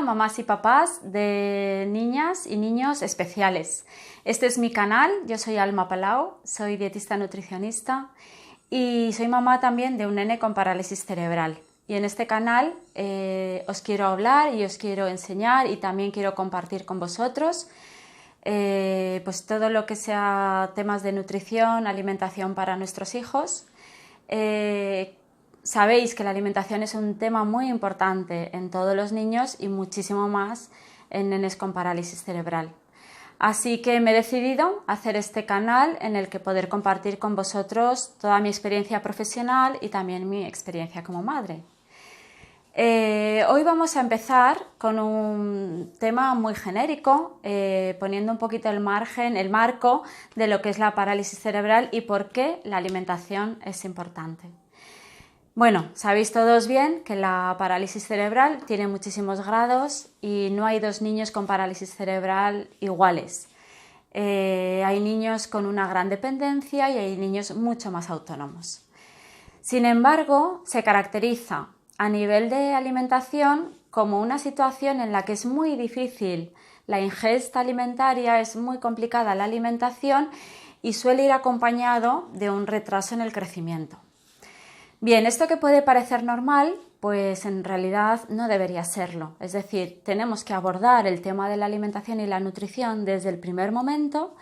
Mamás y papás de niñas y niños especiales. Este es mi canal, yo soy Alma Palau, soy dietista nutricionista y soy mamá también de un nene con parálisis cerebral. Y en este canal os quiero hablar y os quiero enseñar y también quiero compartir con vosotros pues todo lo que sea temas de nutrición, alimentación para nuestros hijos. Sabéis que la alimentación es un tema muy importante en todos los niños y muchísimo más en nenes con parálisis cerebral. Así que me he decidido hacer este canal en el que poder compartir con vosotros toda mi experiencia profesional y también mi experiencia como madre. Hoy vamos a empezar con un tema muy genérico, poniendo un poquito el marco de lo que es la parálisis cerebral y por qué la alimentación es importante. Bueno, sabéis todos bien que la parálisis cerebral tiene muchísimos grados y no hay dos niños con parálisis cerebral iguales. Hay niños con una gran dependencia y hay niños mucho más autónomos. Sin embargo, se caracteriza a nivel de alimentación como una situación en la que es muy difícil la ingesta alimentaria, es muy complicada la alimentación y suele ir acompañado de un retraso en el crecimiento. Bien, esto que puede parecer normal, pues en realidad no debería serlo. Es decir, tenemos que abordar el tema de la alimentación y la nutrición desde el primer momento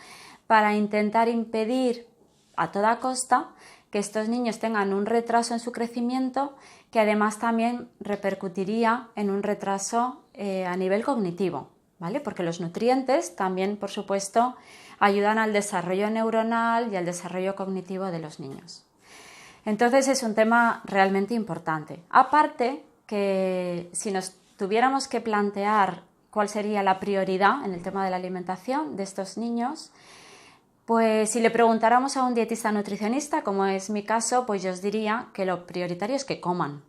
para intentar impedir a toda costa que estos niños tengan un retraso en su crecimiento que además también repercutiría en un retraso a nivel cognitivo, ¿vale? Porque los nutrientes también, por supuesto, ayudan al desarrollo neuronal y al desarrollo cognitivo de los niños. Entonces es un tema realmente importante. Aparte que si nos tuviéramos que plantear cuál sería la prioridad en el tema de la alimentación de estos niños, pues si le preguntáramos a un dietista nutricionista, como es mi caso, pues yo os diría que lo prioritario es que coman,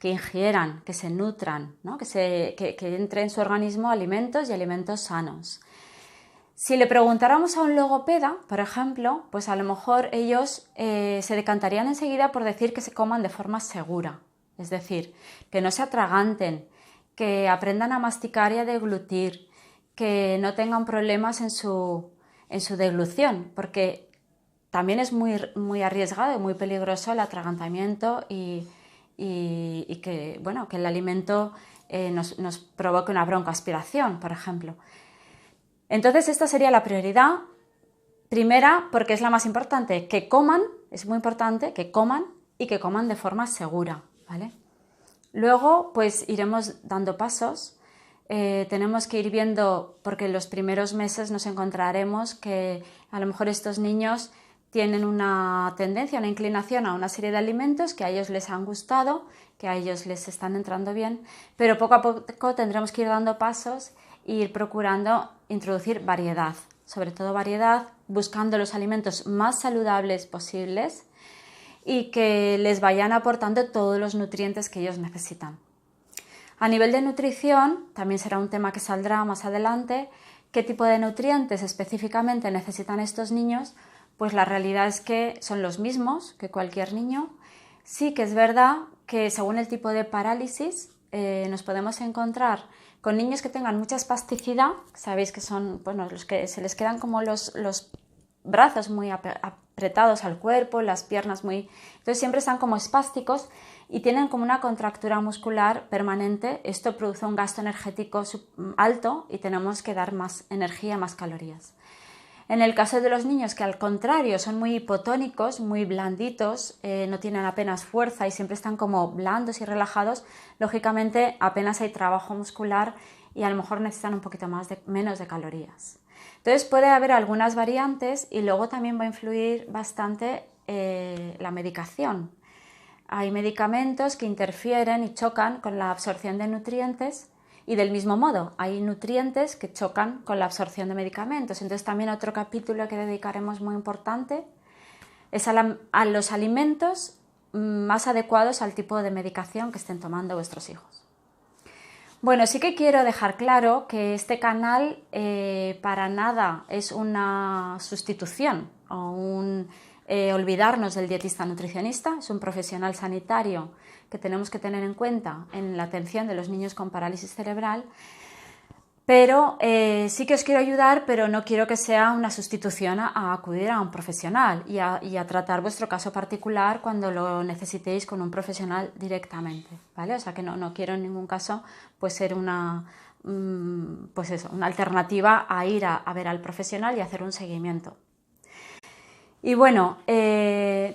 que ingieran, que se nutran, ¿no? que entre en su organismo alimentos y alimentos sanos. Si le preguntáramos a un logopeda, por ejemplo, pues a lo mejor ellos se decantarían enseguida por decir que se coman de forma segura, es decir, que no se atraganten, que aprendan a masticar y a deglutir, que no tengan problemas en su deglución, porque también es muy arriesgado y muy peligroso el atragantamiento y que, bueno, que el alimento nos provoque una broncoaspiración, por ejemplo. Entonces esta sería la prioridad primera porque es la más importante, que coman, es muy importante que coman y que coman de forma segura, ¿vale? Luego pues iremos dando pasos, tenemos que ir viendo, porque en los primeros meses nos encontraremos que a lo mejor estos niños tienen una tendencia, una inclinación a una serie de alimentos que a ellos les han gustado, que a ellos les están entrando bien, pero poco a poco tendremos que ir dando pasos e ir procurando introducir variedad, sobre todo variedad, buscando los alimentos más saludables posibles y que les vayan aportando todos los nutrientes que ellos necesitan. A nivel de nutrición, también será un tema que saldrá más adelante, qué tipo de nutrientes específicamente necesitan estos niños, pues la realidad es que son los mismos que cualquier niño. Sí que es verdad que según el tipo de parálisis nos podemos encontrar con niños que tengan mucha espasticidad, sabéis que son los que se les quedan como los brazos muy apretados al cuerpo, las piernas muy... Entonces siempre están como espásticos y tienen como una contractura muscular permanente. Esto produce un gasto energético alto y tenemos que dar más energía, más calorías. En el caso de los niños que al contrario son muy hipotónicos, muy blanditos, no tienen apenas fuerza y siempre están como blandos y relajados, lógicamente apenas hay trabajo muscular y a lo mejor necesitan un poquito menos de calorías. Entonces puede haber algunas variantes y luego también va a influir bastante la medicación. Hay medicamentos que interfieren y chocan con la absorción de nutrientes. Y del mismo modo, hay nutrientes que chocan con la absorción de medicamentos. Entonces también otro capítulo que dedicaremos muy importante es a los alimentos más adecuados al tipo de medicación que estén tomando vuestros hijos. Bueno, sí que quiero dejar claro que este canal para nada es una sustitución o olvidarnos del dietista nutricionista. Es un profesional sanitario que tenemos que tener en cuenta en la atención de los niños con parálisis cerebral, pero sí que os quiero ayudar, pero no quiero que sea una sustitución a acudir a un profesional y a tratar vuestro caso particular cuando lo necesitéis con un profesional directamente, ¿vale? O sea que no quiero en ningún caso pues ser una alternativa a ir a ver al profesional y hacer un seguimiento. Y bueno,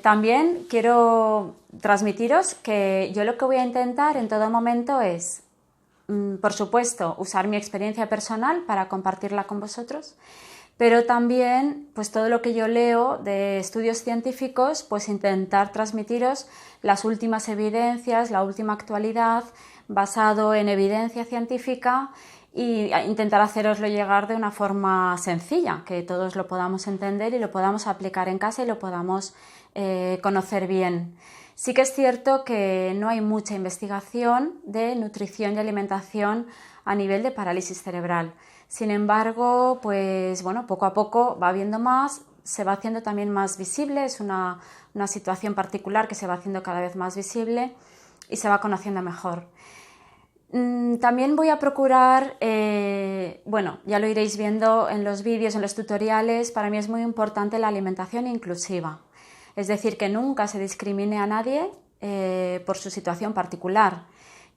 también quiero transmitiros que yo lo que voy a intentar en todo momento es, por supuesto, usar mi experiencia personal para compartirla con vosotros, pero también pues todo lo que yo leo de estudios científicos, pues intentar transmitiros las últimas evidencias, la última actualidad basado en evidencia científica y intentar haceroslo llegar de una forma sencilla, que todos lo podamos entender y lo podamos aplicar en casa y lo podamos conocer bien. Sí que es cierto que no hay mucha investigación de nutrición y alimentación a nivel de parálisis cerebral. Sin embargo, pues bueno, poco a poco va habiendo más, se va haciendo también más visible, es una situación particular que se va haciendo cada vez más visible y se va conociendo mejor. También voy a procurar, bueno, ya lo iréis viendo en los vídeos, en los tutoriales, para mí es muy importante la alimentación inclusiva. Es decir, que nunca se discrimine a nadie por su situación particular,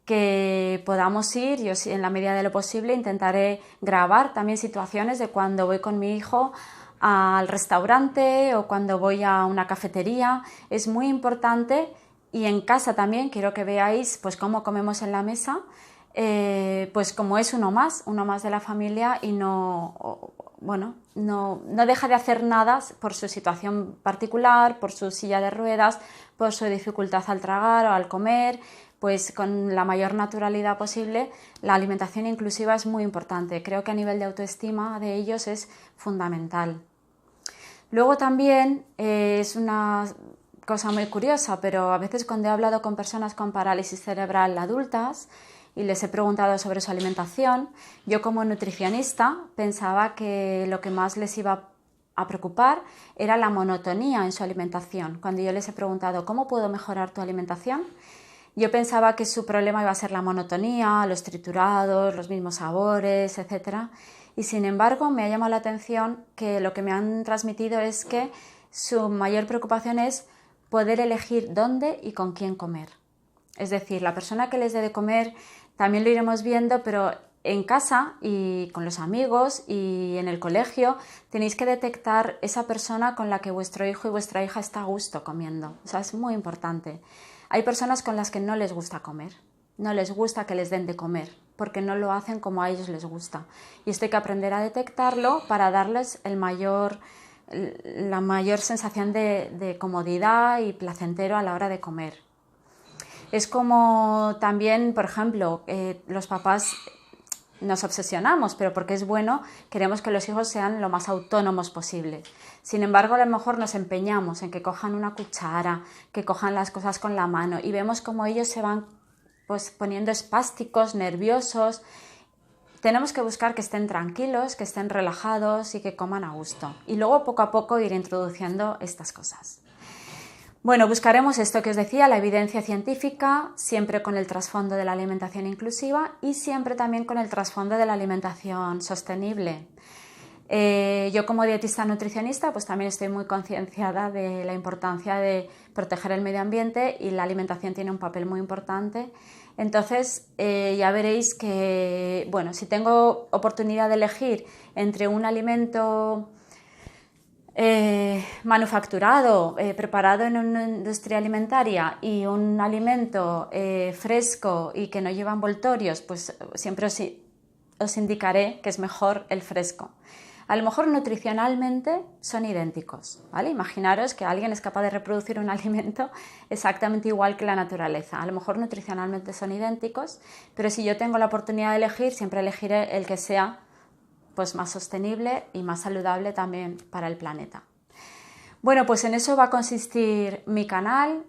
que podamos ir, yo en la medida de lo posible intentaré grabar también situaciones de cuando voy con mi hijo al restaurante o cuando voy a una cafetería. Es muy importante, y en casa también quiero que veáis pues cómo comemos en la mesa, pues como es uno más de la familia y no deja de hacer nada por su situación particular, por su silla de ruedas, por su dificultad al tragar o al comer, pues con la mayor naturalidad posible. La alimentación inclusiva es muy importante, creo que a nivel de autoestima de ellos es fundamental. Luego también es una cosa muy curiosa, pero a veces cuando he hablado con personas con parálisis cerebral adultas y les he preguntado sobre su alimentación, yo como nutricionista pensaba que lo que más les iba a preocupar era la monotonía en su alimentación. Cuando yo les he preguntado ¿cómo puedo mejorar tu alimentación?, yo pensaba que su problema iba a ser la monotonía, los triturados, los mismos sabores, etc. Y sin embargo me ha llamado la atención que lo que me han transmitido es que su mayor preocupación es poder elegir dónde y con quién comer. Es decir, la persona que les dé de comer también lo iremos viendo, pero en casa y con los amigos y en el colegio tenéis que detectar esa persona con la que vuestro hijo y vuestra hija está a gusto comiendo. O sea, es muy importante. Hay personas con las que no les gusta comer, no les gusta que les den de comer, porque no lo hacen como a ellos les gusta. Y esto hay que aprender a detectarlo para darles la mayor sensación de comodidad y placentero a la hora de comer. Es como también, por ejemplo, los papás nos obsesionamos, pero porque es bueno, queremos que los hijos sean lo más autónomos posible. Sin embargo, a lo mejor nos empeñamos en que cojan una cuchara, que cojan las cosas con la mano y vemos cómo ellos se van pues poniendo espásticos, nerviosos. Tenemos que buscar que estén tranquilos, que estén relajados y que coman a gusto. Y luego poco a poco ir introduciendo estas cosas. Bueno, buscaremos esto que os decía, la evidencia científica, siempre con el trasfondo de la alimentación inclusiva y siempre también con el trasfondo de la alimentación sostenible. Yo como dietista nutricionista pues también estoy muy concienciada de la importancia de proteger el medio ambiente y la alimentación tiene un papel muy importante. Entonces ya veréis que, bueno, si tengo oportunidad de elegir entre un alimento manufacturado, preparado en una industria alimentaria y un alimento fresco y que no lleva envoltorios, pues siempre os indicaré que es mejor el fresco. A lo mejor nutricionalmente son idénticos, ¿vale? Imaginaros que alguien es capaz de reproducir un alimento exactamente igual que la naturaleza. A lo mejor nutricionalmente son idénticos, pero si yo tengo la oportunidad de elegir, siempre elegiré el que sea pues más sostenible y más saludable también para el planeta. Bueno, pues en eso va a consistir mi canal.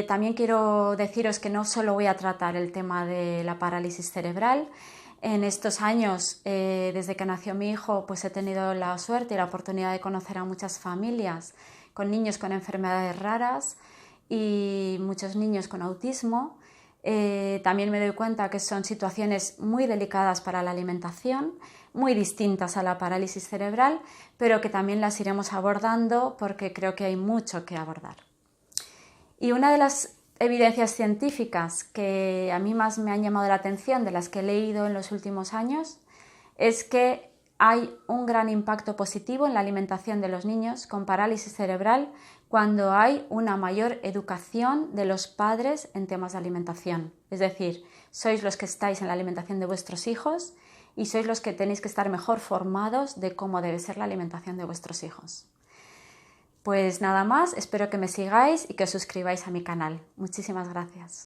También quiero deciros que no solo voy a tratar el tema de la parálisis cerebral. En estos años, desde que nació mi hijo, pues he tenido la suerte y la oportunidad de conocer a muchas familias con niños con enfermedades raras y muchos niños con autismo. También me doy cuenta que son situaciones muy delicadas para la alimentación, muy distintas a la parálisis cerebral, pero que también las iremos abordando porque creo que hay mucho que abordar. Y una de las evidencias científicas que a mí más me han llamado la atención, de las que he leído en los últimos años, es que hay un gran impacto positivo en la alimentación de los niños con parálisis cerebral cuando hay una mayor educación de los padres en temas de alimentación. Es decir, sois los que estáis en la alimentación de vuestros hijos y sois los que tenéis que estar mejor formados de cómo debe ser la alimentación de vuestros hijos. Pues nada más, espero que me sigáis y que os suscribáis a mi canal. Muchísimas gracias.